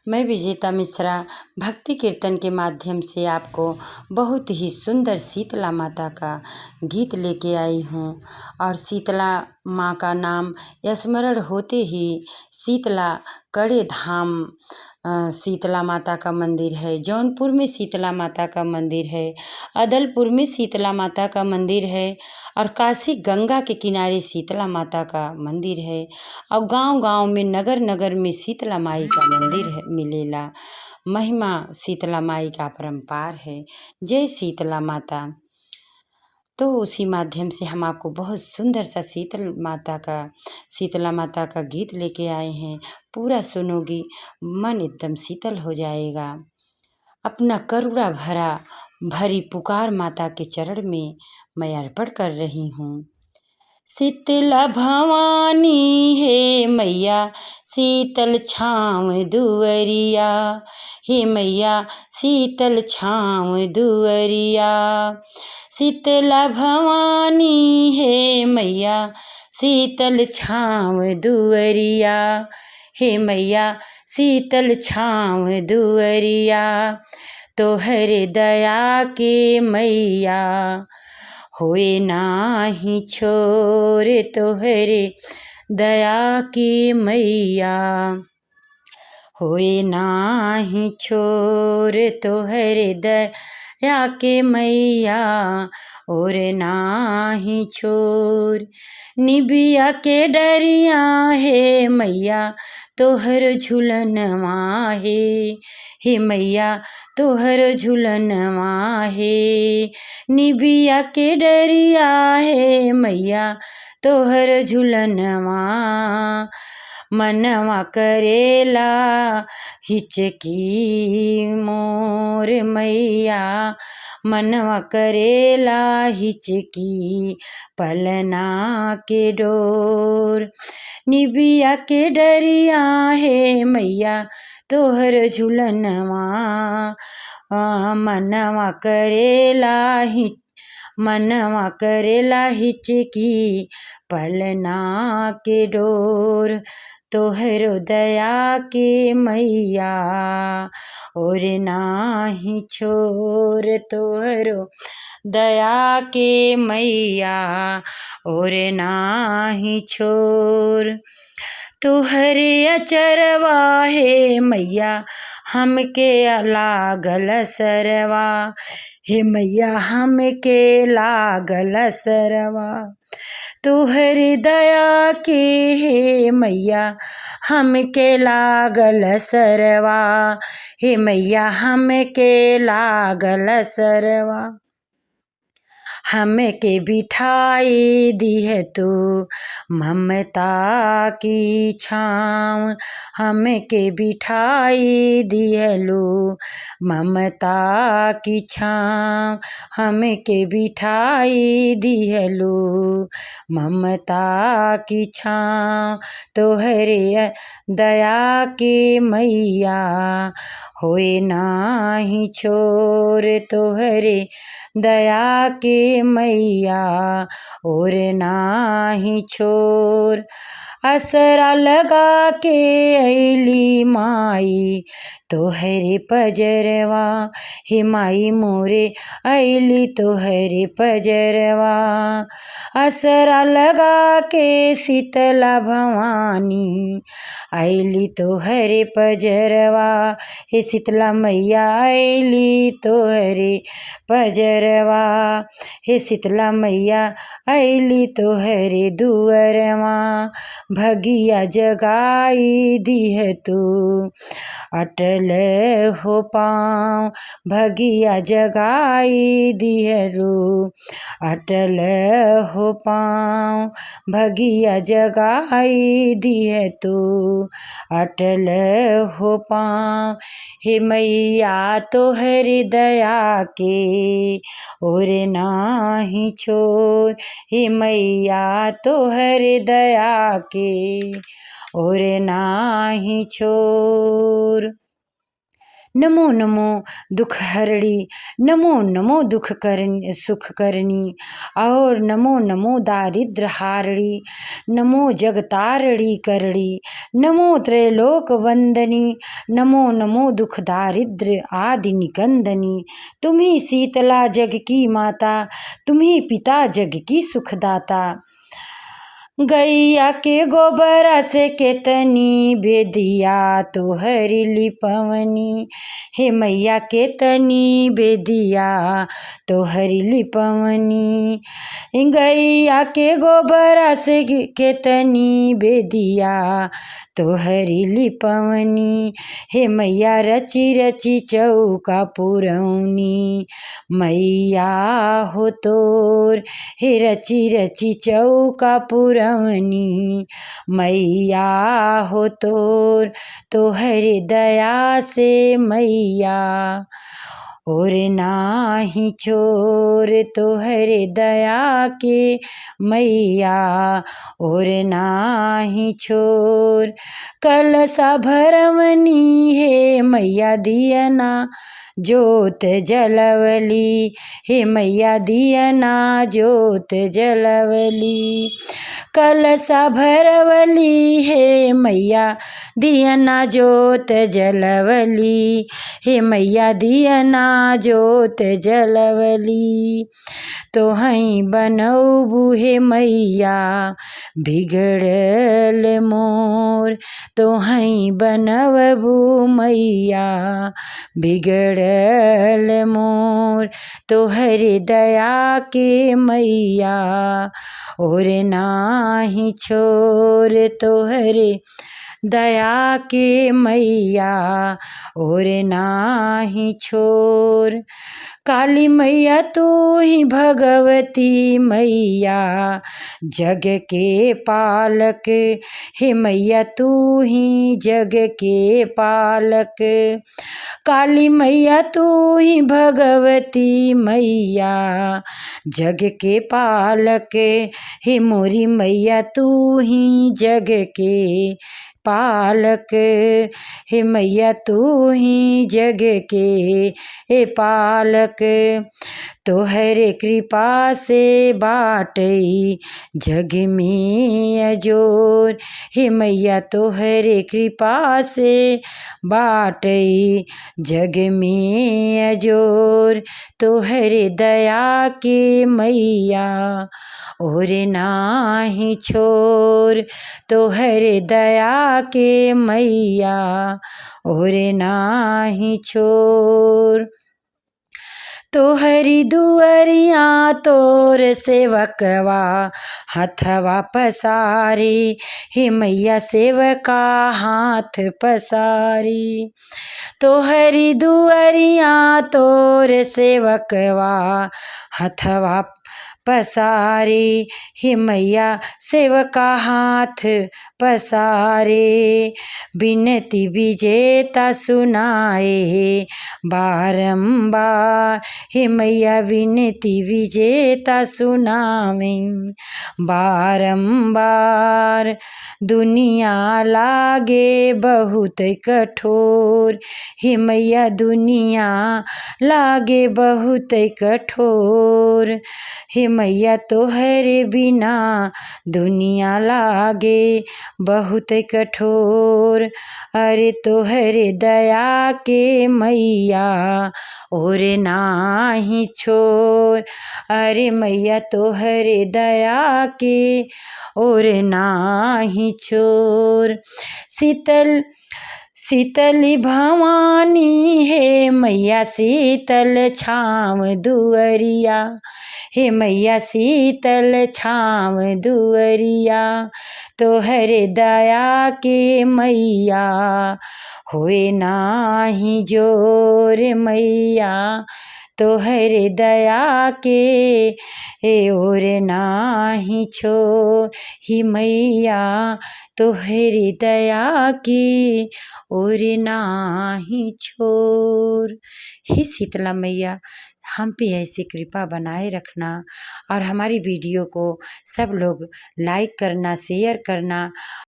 मैं विजेता मिश्रा भक्ति कीर्तन के माध्यम से आपको बहुत ही सुंदर शीतला माता का गीत लेके आई हूँ। और शीतला माँ का नाम स्मरण होते ही शीतला कड़े धाम शीतला माता का मंदिर है, जौनपुर में शीतला माता का मंदिर है, अदलपुर में शीतला माता का मंदिर है और काशी गंगा के किनारे शीतला माता का मंदिर है। और गांव-गांव में नगर नगर में शीतला माई का मंदिर है मिलेला। महिमा शीतला माई का अपरंपार है। जय शीतला माता। तो उसी माध्यम से हम आपको बहुत सुंदर सा शीतला माता का गीत लेके आए हैं। पूरा सुनोगी मन एकदम शीतल हो जाएगा। अपना करुणा भरी पुकार माता के चरण में मैं अर्पण कर रही हूँ। शीतला भवानी हे मैया शीतल छाँव दुअरिया, हे मैया शीतल छाँव दुअरिया। शीतला भवानी हे मैया शीतल छाँव दुअरिया, हे मैया शीतल छाँव दुअरिया। तोहर दया के मैया होए नाही छोर, तोहरे दया की मैया होए नाही छोर, तोहरे दया के मैया और नाही छोर। निबिया के डरिया हे मैया तोहर झुलनवा हे, हे मैया तोहर झुलनवा हे। निबिया के डरिया हे मैया तोहर झुलनवा, मनवा करेला हिचकी मोर मैया, मनवा करेला हिचकी पलना के डोर। निबिया के डरिया हे मैया तोहर झुलनवा, मनवा करेला हिचकी पलना के डोर। तोहरो दया के मैया और नाही छोर, तोहरो दया के मैया और नाही छोर। तोहरे अचरवा हे मैया हमके लागल सरवा, हे मैया हमके लागल सरवा। तोहर दया के हे मैया हमके लागल सरवा, हे मैया हमके लागल सरवा। हमके बिठाई दिह तू ममता की छाँव, हमके बिठाई दिहलू ममता की छाँव, हमके बिठाई दिहलू ममता की छाँव। तोहरे दया के मैया होए नाही छोर, तोहरे दया के मैया और नाही छोर। असरा लगा के अइली माई तोहरे पजरवा, हे माई मोरे अइली तोहरे पजरवा। असरा लगा के शीतला भवानी अइली तोहरे पजरवा, हे शीतला मैया अइली तोहरे पजरवा, हे शीतला मैया अइली तोहरे दुअरवा। भगिया जगाई दिह तू अटल हो पाँव, भगिया जगाई दिहरू अटल हो पाँव, भगिया जगाई दिह तू अटल हो पाँव। हे मैया तोहर दया के और नाही छोर, हे मैया तोहर दया के और नाही छोर। नमो नमो दुख हरणी, नमो नमो सुख करनी, और नमो नमो दारिद्र हारणी, नमो जगतारणी करणी, नमो त्रैलोक वंदनी, नमो नमो दुख दारिद्र आदि निकंदनी। तुम्ही शीतला जग की माता, तुम्ही पिता जग की सुखदाता। गैया के गोबरा से केतनी बेदिया तोहरी लिपवनी, हे मैया केतनी बेदिया तोहरी लिपवनी। गैया के गोबरा से केतनी बेदिया तोहरी लिपवनी, हे मैया रची रची चौका पुरौनी, मैया हो तोर, हे रची रची चौका पुरौनी, मैया हो तोर, तोहरे दया से मैया और नाही छोर, तोहरे दया के मैया और नाही छोर। कलसा भरवनी हे मैया दियना जोत जलवली, हे मैया दियना जोत जलवली। कलसा भरवली हे मैया दियना जोत जलवली, हे मैया दियना जोत जलवली। तोहई बनौबू हे मैया बिगड़ल मोर, तोहई बनवबू मैया बिगड़ल मोर, तोहरे दया के मैया और नाही छोर, तोहरे दया के मैया और नाही छोर। काली मैया तू ही भगवती मैया जग के पालक, हे मैया तू ही जग के पालक। काली मैया तू ही भगवती मैया जग के पालक, हे मोरी मैया तू ही जग के पालक, हे मैया तू ही जग के पालक। तोहरे कृपा से बाटई जग में अजोर, हे मैया तोहरे कृपा से बाटई जग में अजोर, तोहरे दया के मैया और नाही छोर, तोहरे दया के मैया और नाही छोर। तोहरी दुअरिया तोर सेवकवा हथवा पसारी, हे मैया सेवका हाथ पसारी। तोहरी दुअरिया तोर सेवकवा हथवा पसारे, हे मैया सेवका हाथ पसारे। बिनती विजेता सुनाए बारंबार, हे मैया विनती विजेता सुनावे बारंबार। दुनिया लागे बहुत कठोर, हे मैया दुनिया लागे बहुत कठोर, हे मैया तोहरे बिना दुनिया लागे बहुत कठोर। अरे तोहरे दया के मैया और नाही छोर, अरे मैया तोहरे दया के और नाही छोर। शीतल भवानी हे मैया शीतल छाँव दुअरिया, हे मैया शीतल छाँव दुअरिया। तोहरे दया के मैया होए नाही जोर, मैया तोहरे दया के और नाही छोर, ही मैया तोहरे दया की और नाही छोर। हे शीतला मैया हम पे ऐसी कृपा बनाए रखना और हमारी वीडियो को सब लोग लाइक करना, शेयर करना।